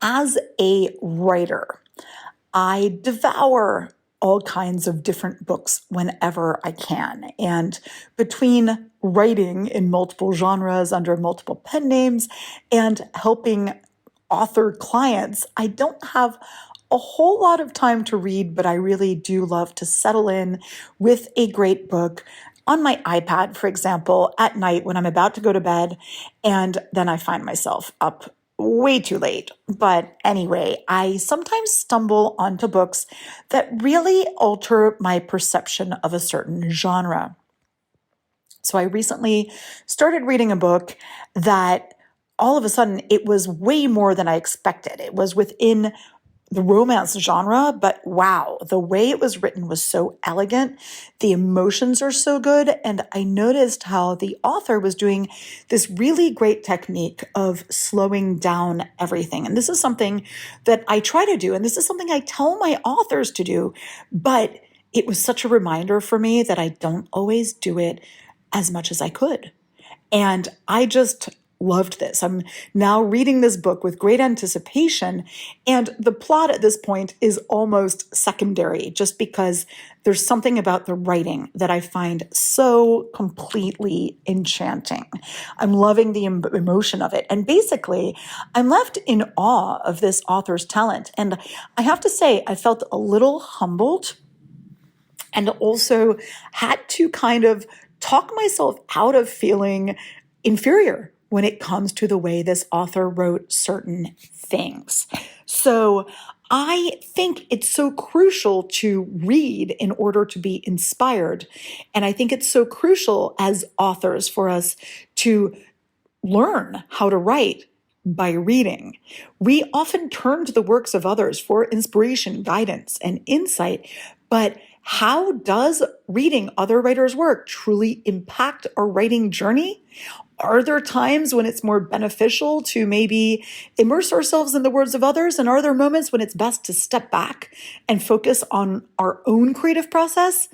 As a writer, I devour all kinds of different books whenever I can. And between writing in multiple genres under multiple pen names and helping author clients, I don't have a whole lot of time to read, but I really do love to settle in with a great book on my iPad, for example, at night when I'm about to go to bed, and then I find myself up way too late. But anyway, I sometimes stumble onto books that really alter my perception of a certain genre. So I recently started reading a book that all of a sudden it was way more than I expected. It was within the romance genre, but wow, the way it was written was so elegant. The emotions are so good. And I noticed how the author was doing this really great technique of slowing down everything. And this is something that I try to do. And this is something I tell my authors to do. But it was such a reminder for me that I don't always do it as much as I could. And I just loved this. I'm now reading this book with great anticipation, and the plot at this point is almost secondary just because there's something about the writing that I find so completely enchanting. I'm loving the emotion of it. And basically, I'm left in awe of this author's talent. And I have to say, I felt a little humbled and also had to kind of talk myself out of feeling inferior when it comes to the way this author wrote certain things. So I think it's so crucial to read in order to be inspired. And I think it's so crucial as authors for us to learn how to write by reading. We often turn to the works of others for inspiration, guidance, and insight, but how does reading other writers' work truly impact our writing journey? Are there times when it's more beneficial to maybe immerse ourselves in the words of others? And are there moments when it's best to step back and focus on our own creative process?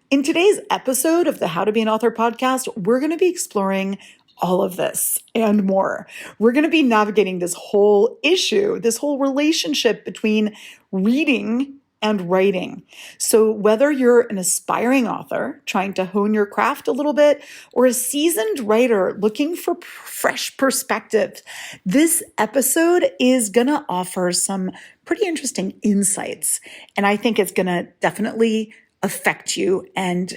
In today's episode of the How to Be an Author podcast, we're going to be exploring all of this and more. We're going to be navigating this whole issue, this whole relationship between reading and writing. So whether you're an aspiring author trying to hone your craft a little bit or a seasoned writer looking for fresh perspectives, this episode is going to offer some pretty interesting insights. And I think it's going to definitely affect you and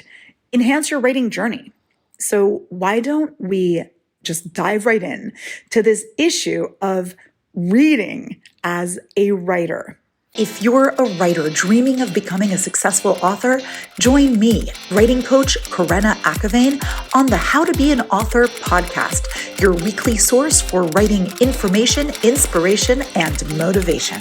enhance your writing journey. So why don't we just dive right in to this issue of reading as a writer? If you're a writer dreaming of becoming a successful author, join me, writing coach Karena Akhavein, on the How to Be an Author podcast, your weekly source for writing information, inspiration, and motivation.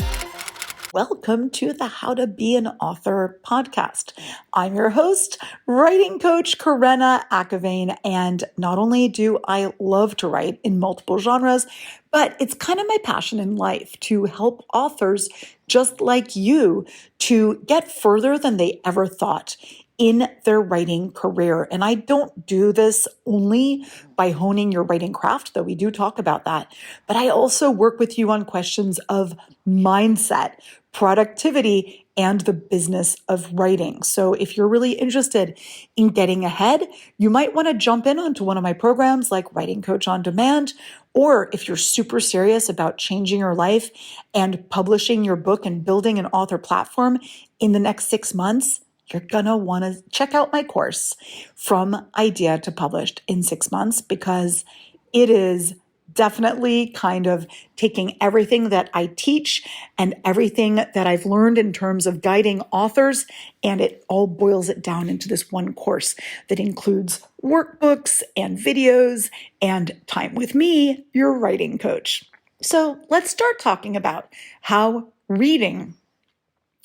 Welcome to the How to Be an Author podcast. I'm your host, writing coach Karena Akhavein, and not only do I love to write in multiple genres, but it's kind of my passion in life to help authors just like you to get further than they ever thought in their writing career. And I don't do this only by honing your writing craft, though we do talk about that, but I also work with you on questions of mindset, productivity, and the business of writing. So if you're really interested in getting ahead, you might want to jump in onto one of my programs like Writing Coach on Demand, or if you're super serious about changing your life and publishing your book and building an author platform in the next 6 months, you're going to want to check out my course, From Idea to Published in 6 months, because it is definitely kind of taking everything that I teach and everything that I've learned in terms of guiding authors, and it all boils it down into this one course that includes workbooks and videos and time with me, your writing coach. So let's start talking about how reading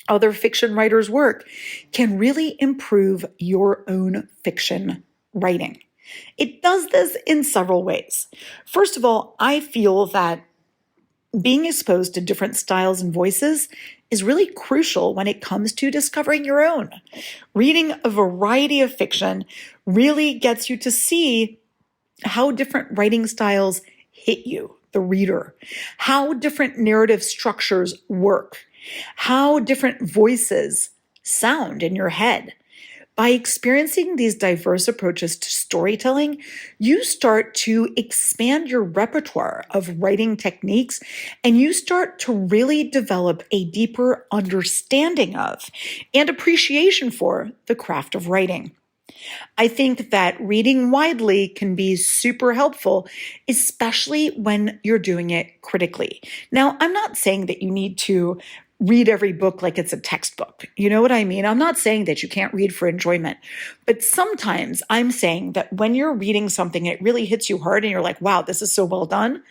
other fiction writers' work can really improve your own fiction writing. It does this in several ways. First of all, I feel that being exposed to different styles and voices is really crucial when it comes to discovering your own. Reading a variety of fiction really gets you to see how different writing styles hit you. the reader, how different narrative structures work, how different voices sound in your head. By experiencing these diverse approaches to storytelling, you start to expand your repertoire of writing techniques and you start to really develop a deeper understanding of and appreciation for the craft of writing. I think that reading widely can be super helpful, especially when you're doing it critically. Now, I'm not saying that you need to read every book like it's a textbook. You know what I mean? I'm not saying that you can't read for enjoyment, but sometimes I'm saying that when you're reading something and it really hits you hard and you're like, wow, this is so well done,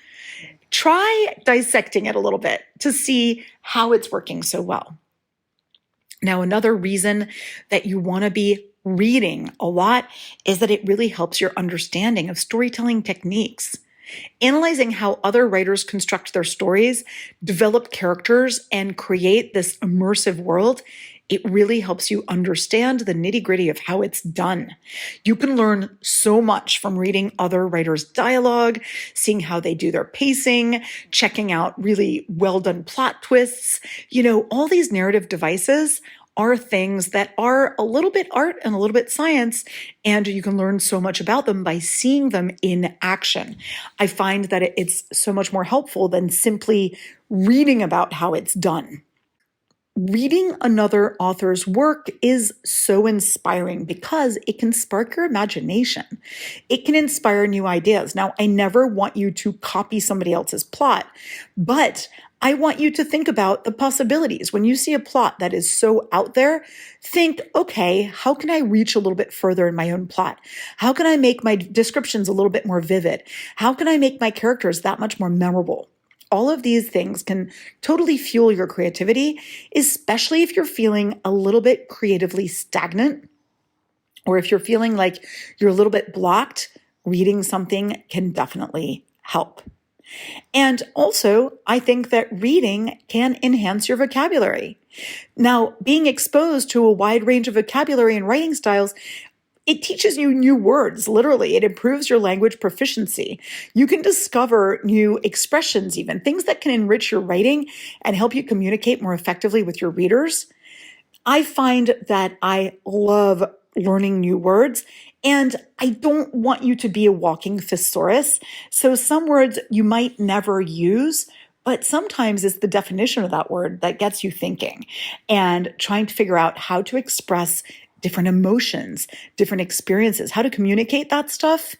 try dissecting it a little bit to see how it's working so well. Now, another reason that you want to be reading a lot is that it really helps your understanding of storytelling techniques. Analyzing how other writers construct their stories, develop characters, and create this immersive world, it really helps you understand the nitty-gritty of how it's done. You can learn so much from reading other writers' dialogue, seeing how they do their pacing, checking out really well-done plot twists. All these narrative devices are things that are a little bit art and a little bit science, and you can learn so much about them by seeing them in action. I find that it's so much more helpful than simply reading about how it's done. Reading another author's work is so inspiring because it can spark your imagination. It can inspire new ideas. Now, I never want you to copy somebody else's plot, but I want you to think about the possibilities. When you see a plot that is so out there, think, okay, how can I reach a little bit further in my own plot? How can I make my descriptions a little bit more vivid? How can I make my characters that much more memorable? All of these things can totally fuel your creativity, especially if you're feeling a little bit creatively stagnant, or if you're feeling like you're a little bit blocked. Reading something can definitely help. And also, I think that reading can enhance your vocabulary. Now, being exposed to a wide range of vocabulary and writing styles, it teaches you new words, literally. It improves your language proficiency. You can discover new expressions, even things that can enrich your writing and help you communicate more effectively with your readers. I find that I love learning new words, and I don't want you to be a walking thesaurus. So some words you might never use, but sometimes it's the definition of that word that gets you thinking and trying to figure out how to express different emotions, different experiences, how to communicate that stuff.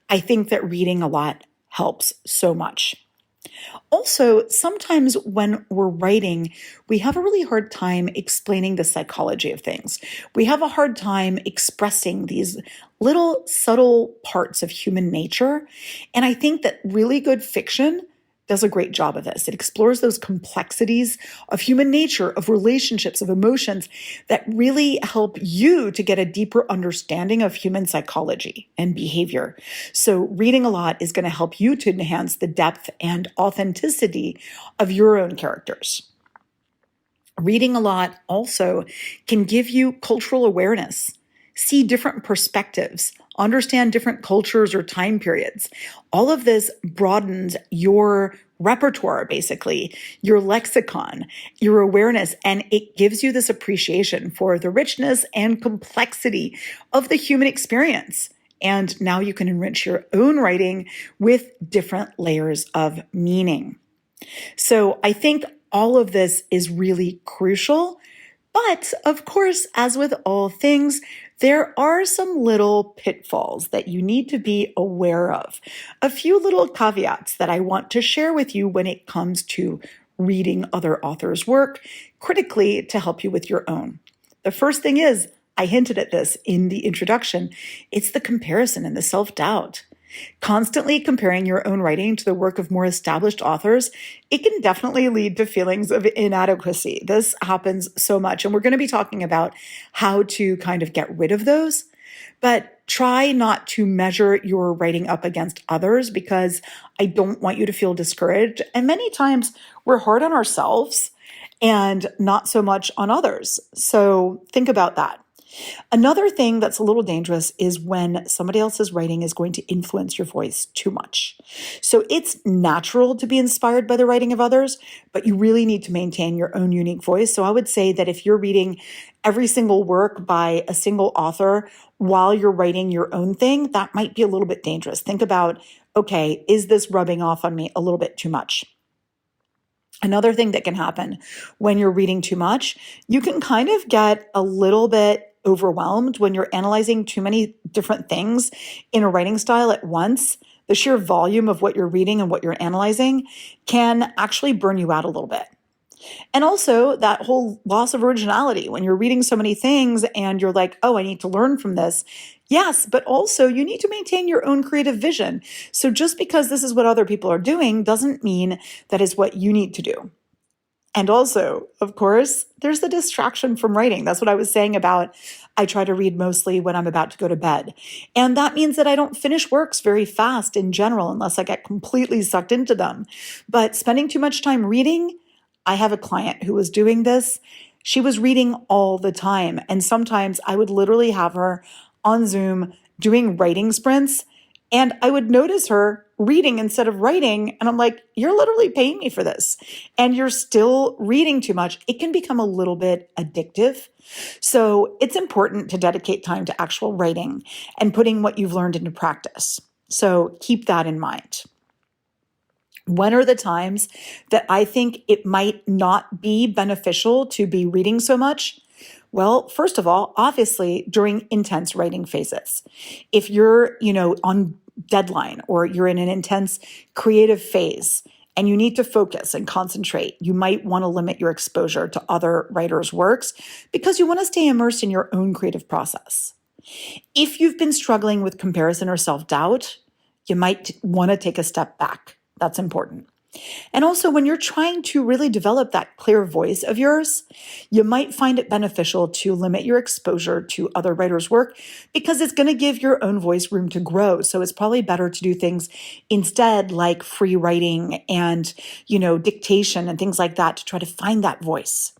I think that reading a lot helps so much. Also, sometimes when we're writing, we have a really hard time explaining the psychology of things. We have a hard time expressing these little subtle parts of human nature. And I think that really good fiction does a great job of this. It explores those complexities of human nature, of relationships, of emotions that really help you to get a deeper understanding of human psychology and behavior. So reading a lot is going to help you to enhance the depth and authenticity of your own characters. Reading a lot also can give you cultural awareness, see different perspectives, understand different cultures or time periods. All of this broadens your repertoire, basically, your lexicon, your awareness, and it gives you this appreciation for the richness and complexity of the human experience. And now you can enrich your own writing with different layers of meaning. So I think all of this is really crucial. But of course, as with all things, there are some little pitfalls that you need to be aware of. A few little caveats that I want to share with you when it comes to reading other authors' work critically to help you with your own. The first thing is, I hinted at this in the introduction, it's the comparison and the self-doubt. Constantly comparing your own writing to the work of more established authors, it can definitely lead to feelings of inadequacy. This happens so much, and we're going to be talking about how to kind of get rid of those. But try not to measure your writing up against others because I don't want you to feel discouraged. And many times we're hard on ourselves and not so much on others. So think about that. Another thing that's a little dangerous is when somebody else's writing is going to influence your voice too much. So it's natural to be inspired by the writing of others, but you really need to maintain your own unique voice. So I would say that if you're reading every single work by a single author while you're writing your own thing, that might be a little bit dangerous. Think about, okay, is this rubbing off on me a little bit too much? Another thing that can happen when you're reading too much, you can kind of get a little bit overwhelmed when you're analyzing too many different things in a writing style at once. The sheer volume of what you're reading and what you're analyzing can actually burn you out a little bit. And also that whole loss of originality when you're reading so many things and you're like, oh, I need to learn from this. Yes, but also you need to maintain your own creative vision. So just because this is what other people are doing doesn't mean that is what you need to do. And also, of course, there's the distraction from writing. That's what I was saying about I try to read mostly when I'm about to go to bed. And that means that I don't finish works very fast in general unless I get completely sucked into them. But spending too much time reading, I have a client who was doing this. She was reading all the time. And sometimes I would literally have her on Zoom doing writing sprints. And I would notice her reading instead of writing. And I'm like, you're literally paying me for this. And you're still reading too much. It can become a little bit addictive. So it's important to dedicate time to actual writing and putting what you've learned into practice. So keep that in mind. When are the times that I think it might not be beneficial to be reading so much? Well, first of all, obviously during intense writing phases. If you're, on deadline or you're in an intense creative phase and you need to focus and concentrate, you might want to limit your exposure to other writers' works because you want to stay immersed in your own creative process. If you've been struggling with comparison or self-doubt, you might want to take a step back. That's important. And also, when you're trying to really develop that clear voice of yours, you might find it beneficial to limit your exposure to other writers' work because it's going to give your own voice room to grow. So it's probably better to do things instead like free writing and, dictation and things like that to try to find that voice.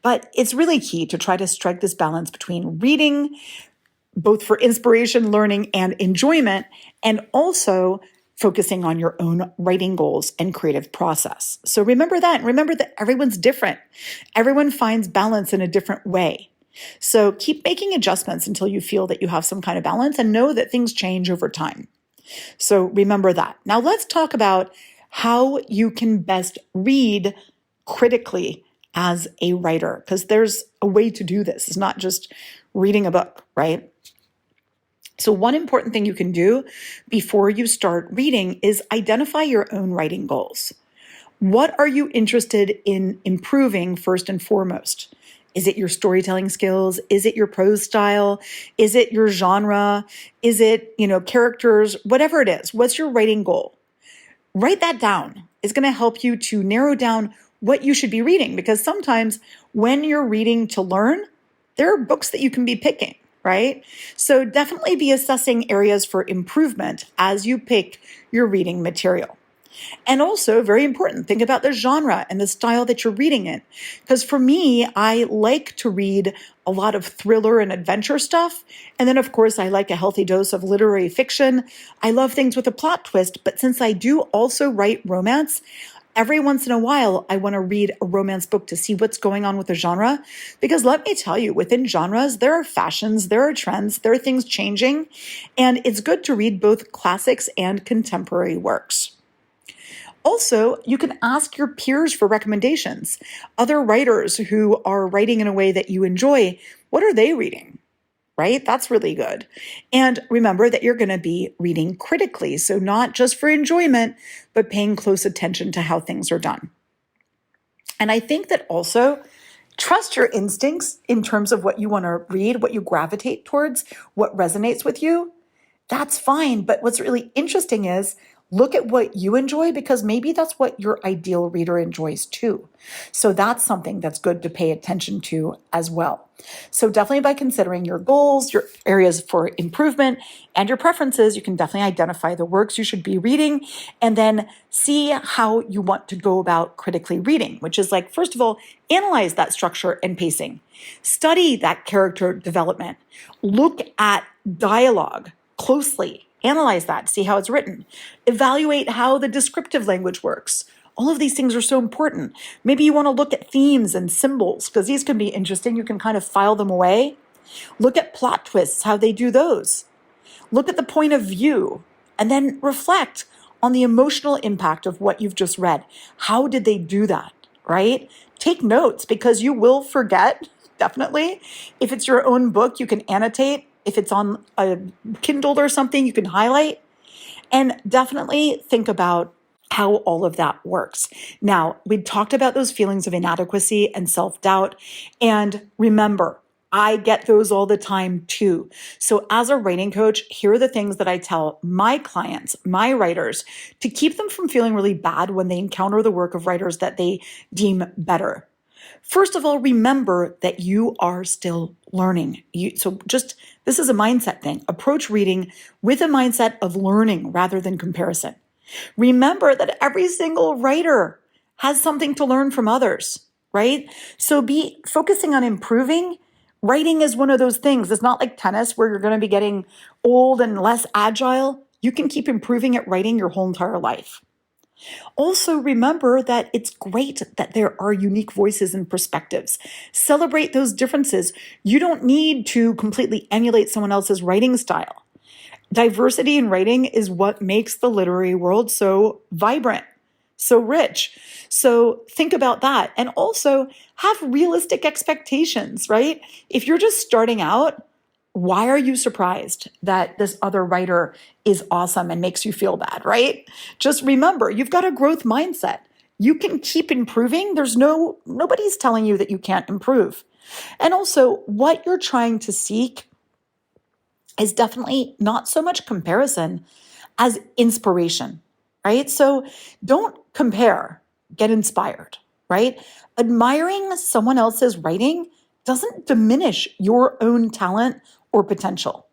But it's really key to try to strike this balance between reading, both for inspiration, learning, and enjoyment, and also focusing on your own writing goals and creative process. So remember that. Remember that everyone's different. Everyone finds balance in a different way. So keep making adjustments until you feel that you have some kind of balance and know that things change over time. So remember that. Now let's talk about how you can best read critically as a writer, because there's a way to do this. It's not just reading a book, right? So one important thing you can do before you start reading is identify your own writing goals. What are you interested in improving first and foremost? Is it your storytelling skills? Is it your prose style? Is it your genre? Is it, characters? Whatever it is, what's your writing goal? Write that down. It's going to help you to narrow down what you should be reading, because sometimes when you're reading to learn, there are books that you can be picking, right? So definitely be assessing areas for improvement as you pick your reading material. And also, very important, think about the genre and the style that you're reading in. Because for me, I like to read a lot of thriller and adventure stuff. And then, of course, I like a healthy dose of literary fiction. I love things with a plot twist. But since I do also write romance, every once in a while, I want to read a romance book to see what's going on with the genre. Because let me tell you, within genres, there are fashions, there are trends, there are things changing. And it's good to read both classics and contemporary works. Also, you can ask your peers for recommendations. Other writers who are writing in a way that you enjoy, what are they reading? Right? That's really good. And remember that you're going to be reading critically. So not just for enjoyment, but paying close attention to how things are done. And I think that also trust your instincts in terms of what you want to read, what you gravitate towards, what resonates with you. That's fine. But what's really interesting is Look at what you enjoy because maybe that's what your ideal reader enjoys too. So that's something that's good to pay attention to as well. So definitely by considering your goals, your areas for improvement, and your preferences, you can definitely identify the works you should be reading and then see how you want to go about critically reading, which is like, first of all, analyze that structure and pacing. Study that character development. Look at dialogue closely. Analyze that, see how it's written. Evaluate how the descriptive language works. All of these things are so important. Maybe you want to look at themes and symbols because these can be interesting. You can kind of file them away. Look at plot twists, how they do those. Look at the point of view and then reflect on the emotional impact of what you've just read. How did they do that, right? Take notes because you will forget, definitely. If it's your own book, you can annotate. If it's on a Kindle or something, you can highlight. And definitely think about how all of that works. Now, we talked about those feelings of inadequacy and self-doubt. And remember, I get those all the time too. So as a writing coach, here are the things that I tell my clients, my writers, to keep them from feeling really bad when they encounter the work of writers that they deem better. First of all, remember that you are still learning. This is a mindset thing. Approach reading with a mindset of learning rather than comparison. Remember that every single writer has something to learn from others, right? So be focusing on improving. Writing is one of those things. It's not like tennis where you're going to be getting old and less agile. You can keep improving at writing your whole entire life. Also, remember that it's great that there are unique voices and perspectives. Celebrate those differences. You don't need to completely emulate someone else's writing style. Diversity in writing is what makes the literary world so vibrant, so rich. So think about that. And also have realistic expectations, right? If you're just starting out, why are you surprised that this other writer is awesome and makes you feel bad, right? Just remember, you've got a growth mindset. You can keep improving. Nobody's telling you that you can't improve. And also, what you're trying to seek is definitely not so much comparison as inspiration, right? So don't compare, get inspired, right? Admiring someone else's writing doesn't diminish your own talent or potential.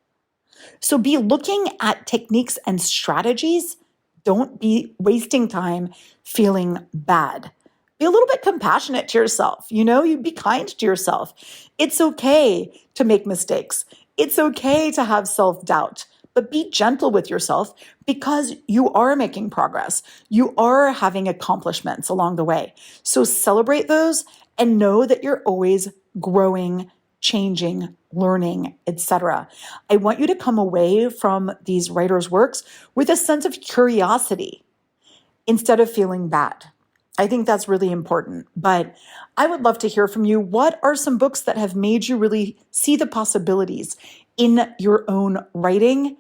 So be looking at techniques and strategies. Don't be wasting time feeling bad. Be a little bit compassionate to yourself. You be kind to yourself. It's okay to make mistakes. It's okay to have self-doubt, but be gentle with yourself because you are making progress. You are having accomplishments along the way. So celebrate those and know that you're always growing, changing, learning, etc. I want you to come away from these writers' works with a sense of curiosity instead of feeling bad. I think that's really important, but I would love to hear from you. What are some books that have made you really see the possibilities in your own writing?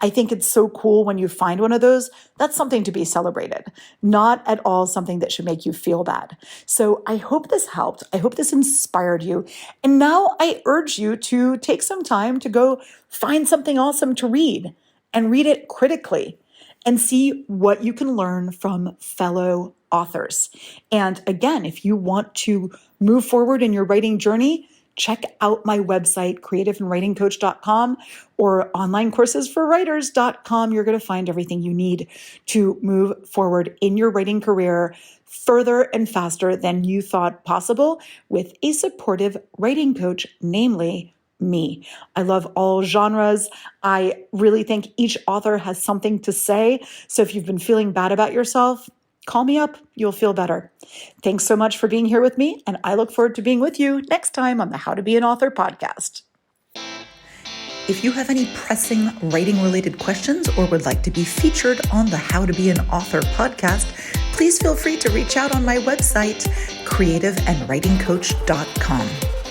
I think it's so cool when you find one of those. That's something to be celebrated, not at all something that should make you feel bad. So I hope this helped. I hope this inspired you. And now I urge you to take some time to go find something awesome to read and read it critically and see what you can learn from fellow authors. And again, if you want to move forward in your writing journey, check out my website, creativeandwritingcoach.com or onlineCoursesForWriters.com. You're going to find everything you need to move forward in your writing career further and faster than you thought possible with a supportive writing coach, namely me. I love all genres. I really think each author has something to say. So if you've been feeling bad about yourself, call me up. You'll feel better. Thanks so much for being here with me, and I look forward to being with you next time on the How to Be an Author podcast. If you have any pressing writing-related questions or would like to be featured on the How to Be an Author podcast, please feel free to reach out on my website, creativeandwritingcoach.com.